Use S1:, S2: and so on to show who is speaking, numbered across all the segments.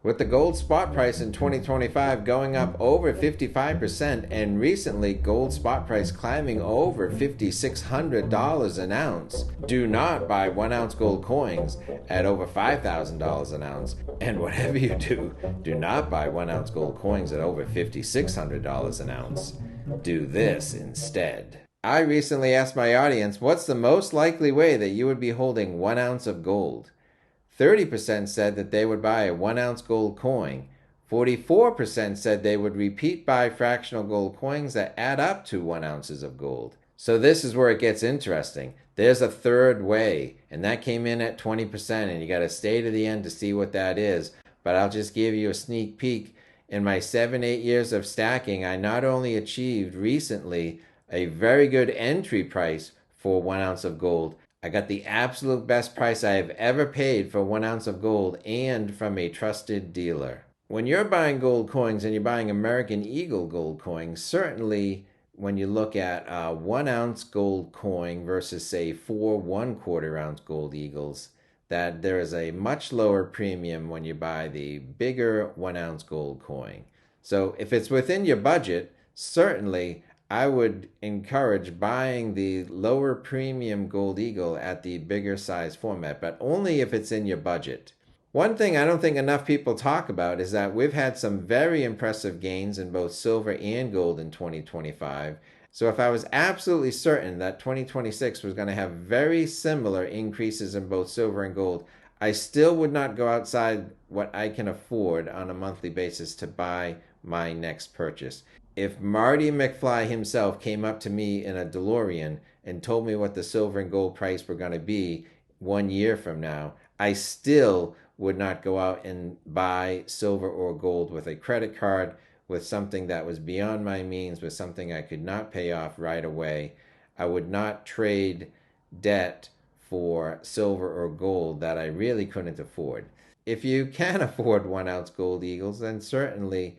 S1: With the gold spot price in 2025 going up over 55% and recently gold spot price climbing over $5,600 an ounce, do not buy 1 ounce gold coins at over $5,000 an ounce. And whatever you do, do not buy 1 ounce gold coins at over $5,600 an ounce. Do this instead. I recently asked my audience, what's the most likely way that you would be holding 1 ounce of gold? 30% said that they would buy a 1 ounce gold coin. 44% said they would repeat buy fractional gold coins that add up to 1 ounce of gold. So this is where it gets interesting. There's a third way, and that came in at 20%, and you got to stay to the end to see what that is. But I'll just give you a sneak peek. In my 7-8 years of stacking, I not only achieved recently a very good entry price for 1 ounce of gold, I got the absolute best price I have ever paid for 1 ounce of gold, and from a trusted dealer. When you're buying gold coins and you're buying American Eagle gold coins, certainly when you look at a 1 ounce gold coin versus say 4 1/4 ounce gold Eagles, that there is a much lower premium when you buy the bigger 1 ounce gold coin. So if it's within your budget, certainly I would encourage buying the lower premium Gold Eagle at the bigger size format, but only if it's in your budget. One thing I don't think enough people talk about is that we've had some very impressive gains in both silver and gold in 2025. So if I was absolutely certain that 2026 was going to have very similar increases in both silver and gold, I still would not go outside what I can afford on a monthly basis to buy my next purchase. If Marty McFly himself came up to me in a DeLorean and told me what the silver and gold price were going to be 1 year from now, I still would not go out and buy silver or gold with a credit card, with something that was beyond my means, with something I could not pay off right away. I would not trade debt for silver or gold that I really couldn't afford. If you can afford 1 ounce gold Eagles, then certainly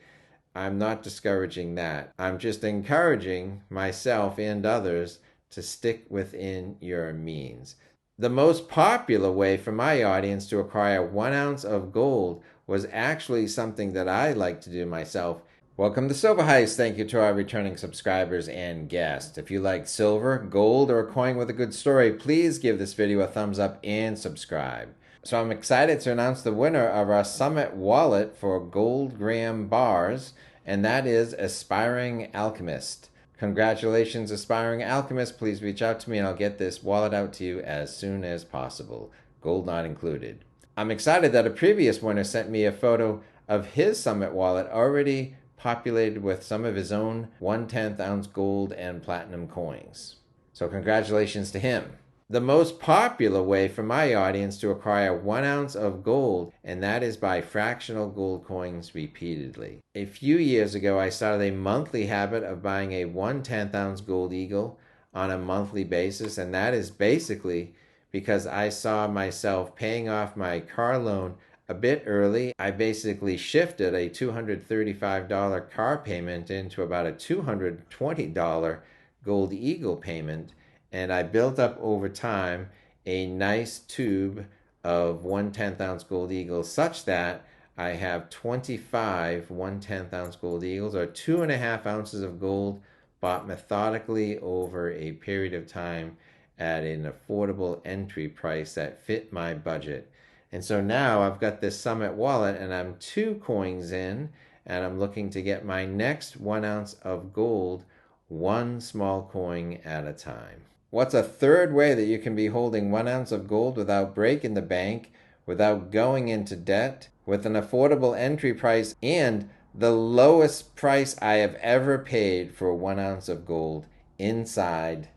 S1: I'm not discouraging that. I'm just encouraging myself and others to stick within your means. The most popular way for my audience to acquire 1 ounce of gold was actually something that I like to do myself. Welcome to Silver Heist. Thank you to our returning subscribers and guests. If you like silver, gold, or a coin with a good story, please give this video a thumbs up and subscribe. So I'm excited to announce the winner of our Summit wallet for gold gram bars, and that is Aspiring Alchemist. Congratulations, Aspiring Alchemist. Please reach out to me and I'll get this wallet out to you as soon as possible. Gold not included. I'm excited that a previous winner sent me a photo of his Summit wallet already populated with some of his own 1/10 ounce gold and platinum coins. So congratulations to him. The most popular way for my audience to acquire 1 ounce of gold, and that is by fractional gold coins repeatedly. A few years ago, I started a monthly habit of buying a 1/10 ounce gold Eagle on a monthly basis, and that is basically because I saw myself paying off my car loan a bit early. I basically shifted a $235 car payment into about a $220 Gold Eagle payment, and I built up over time a nice tube of 1/10 ounce Gold Eagles, such that I have 25 1/10 ounce Gold Eagles, or 2.5 ounces of gold, bought methodically over a period of time at an affordable entry price that fit my budget. And so now I've got this Summit wallet and I'm 2 coins in, and I'm looking to get my next 1 ounce of gold, 1 small coin at a time. What's a third way that you can be holding 1 ounce of gold without breaking the bank, without going into debt, with an affordable entry price, and the lowest price I have ever paid for 1 ounce of gold inside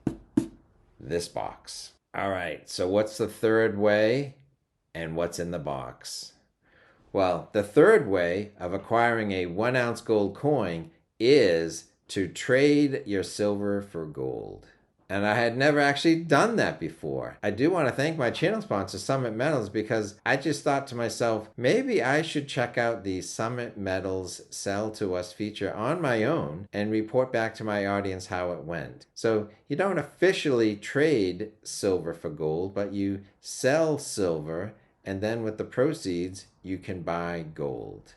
S1: this box? All right, so what's the third way? And what's in the box? Well, the third way of acquiring a 1 ounce gold coin is to trade your silver for gold. And I had never actually done that before. I do want to thank my channel sponsor, Summit Metals, because I just thought to myself, maybe I should check out the Summit Metals Sell to Us feature on my own and report back to my audience how it went. So you don't officially trade silver for gold, but you sell silver and then with the proceeds, you can buy gold.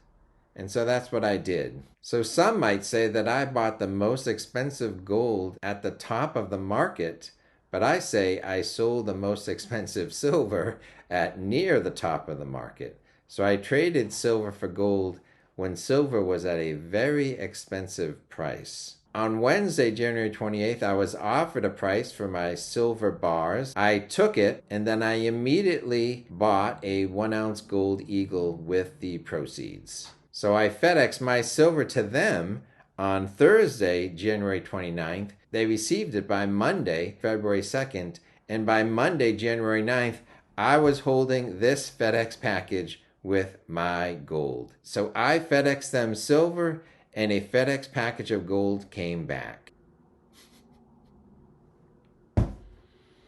S1: And so that's what I did. So some might say that I bought the most expensive gold at the top of the market, but I say I sold the most expensive silver at near the top of the market. So I traded silver for gold when silver was at a very expensive price. On Wednesday, January 28th, I was offered a price for my silver bars. I took it, and then I immediately bought a 1-ounce gold eagle with the proceeds. So I FedExed my silver to them on Thursday, January 29th. They received it by Monday, February 2nd, and by Monday, January 9th, I was holding this FedEx package with my gold. So I FedExed them silver, and a FedEx package of gold came back.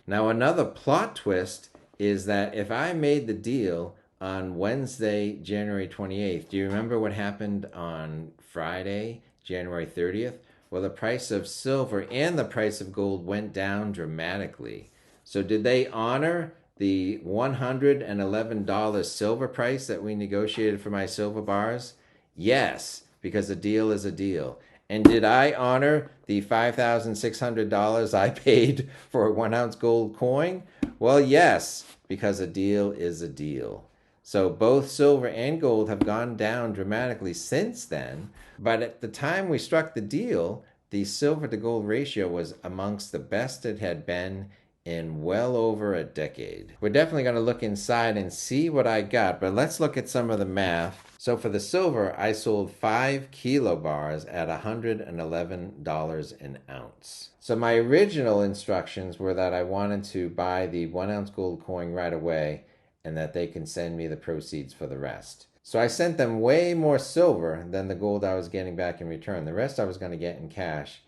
S1: Now, another plot twist is that if I made the deal on Wednesday, January 28th, do you remember what happened on Friday, January 30th? Well, the price of silver and the price of gold went down dramatically. So did they honor the $111 silver price that we negotiated for my silver bars? Yes, because a deal is a deal. And did I honor the $5,600 I paid for a 1-ounce gold coin? Well, yes, because a deal is a deal. So both silver and gold have gone down dramatically since then. But at the time we struck the deal, the silver to gold ratio was amongst the best it had been in well over a decade. We're definitely going to look inside and see what I got, but let's look at some of the math. So for the silver, I sold 5 kilo bars at $111 an ounce. So my original instructions were that I wanted to buy the 1-ounce gold coin right away and that they can send me the proceeds for the rest. So I sent them way more silver than the gold I was getting back in return. The rest I was going to get in cash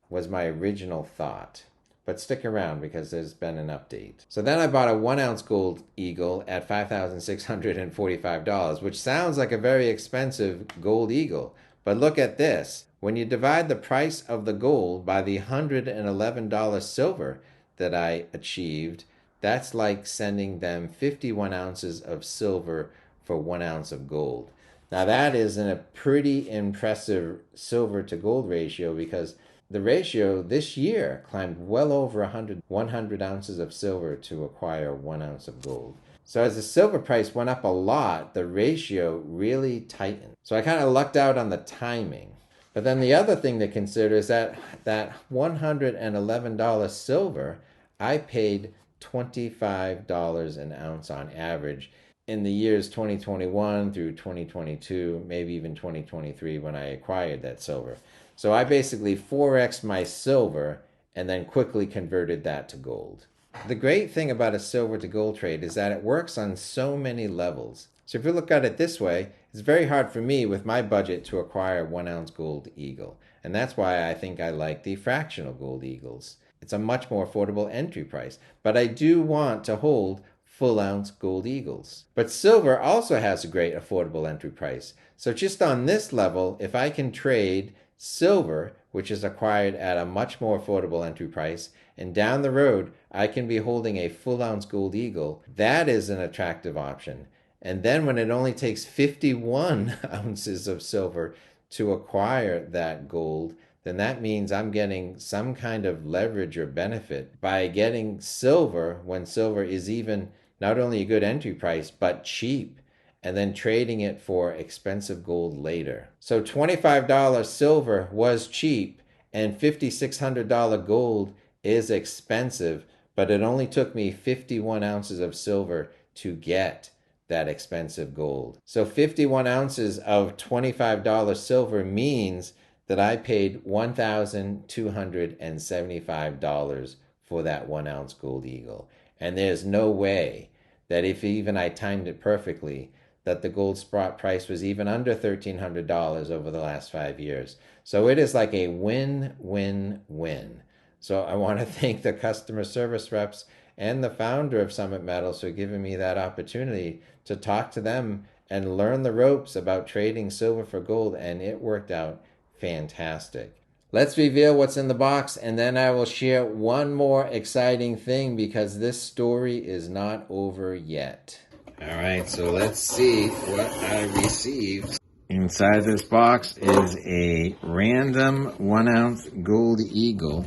S1: was my original thought. But stick around because there's been an update. So then I bought a 1-ounce gold eagle at $5,645, which sounds like a very expensive gold eagle. But look at this. When you divide the price of the gold by the $111 silver that I achieved, that's like sending them 51 ounces of silver for 1 ounce of gold. Now that is a pretty impressive silver to gold ratio because the ratio this year climbed well over 100 ounces of silver to acquire 1 ounce of gold. So as the silver price went up a lot, the ratio really tightened. So I kind of lucked out on the timing. But then the other thing to consider is that $111 silver, I paid $25 an ounce on average in the years 2021 through 2022, maybe even 2023 when I acquired that silver. So I basically 4x'd my silver and then quickly converted that to gold. The great thing about a silver to gold trade is that it works on so many levels. So if you look at it this way, it's very hard for me with my budget to acquire a 1-ounce gold eagle. And that's why I think I like the fractional gold eagles. It's a much more affordable entry price. But I do want to hold full-ounce gold eagles. But silver also has a great affordable entry price. So just on this level, if I can trade silver, which is acquired at a much more affordable entry price, and down the road, I can be holding a full-ounce gold eagle, that is an attractive option. And then when it only takes 51 ounces of silver to acquire that gold, then that means I'm getting some kind of leverage or benefit by getting silver when silver is even not only a good entry price, but cheap, and then trading it for expensive gold later. So $25 silver was cheap, and $5,600 gold is expensive, but it only took me 51 ounces of silver to get that expensive gold. So 51 ounces of $25 silver means that I paid $1,275 for that 1-ounce gold eagle. And there's no way that if even I timed it perfectly, that the gold spot price was even under $1,300 over the last 5 years. So it is like a win-win-win. So I want to thank the customer service reps and the founder of Summit Metals for giving me that opportunity to talk to them and learn the ropes about trading silver for gold, and it worked out fantastic. Let's reveal what's in the box, and then I will share one more exciting thing because this story is not over yet. Alright, so let's see what I received. Inside this box is a random 1 ounce gold eagle.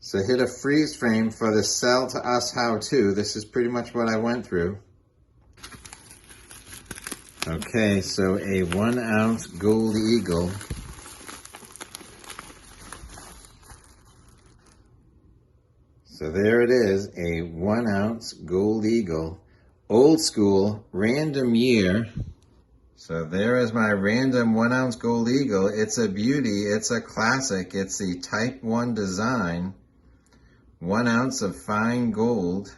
S1: So hit a freeze frame for the sell to us how-to. This is pretty much what I went through. Okay, so a 1 ounce gold eagle. So there it is, a 1 ounce gold eagle. Old school, random year. So there is my random 1 ounce gold eagle. It's a beauty, it's a classic. It's the Type 1 design. 1 ounce of fine gold.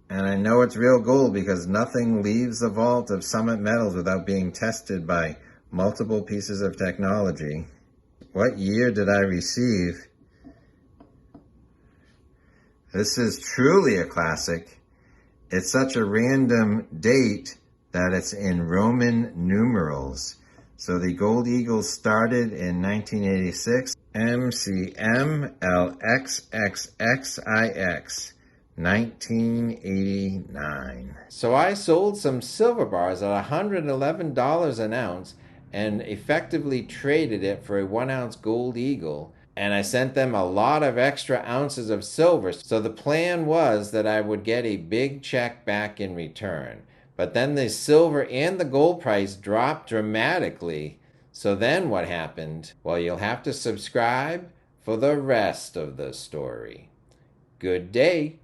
S1: And I know it's real gold because nothing leaves the vault of Summit Metals without being tested by multiple pieces of technology. What year did I receive? This is truly a classic. It's such a random date that it's in Roman numerals. So the Gold Eagle started in 1986. MCMLXXXIX. 1989. So I sold some silver bars at $111 an ounce and effectively traded it for a 1 ounce gold eagle. And I sent them a lot of extra ounces of silver. So the plan was that I would get a big check back in return. But then the silver and the gold price dropped dramatically. So then what happened? Well, you'll have to subscribe for the rest of the story. Good day.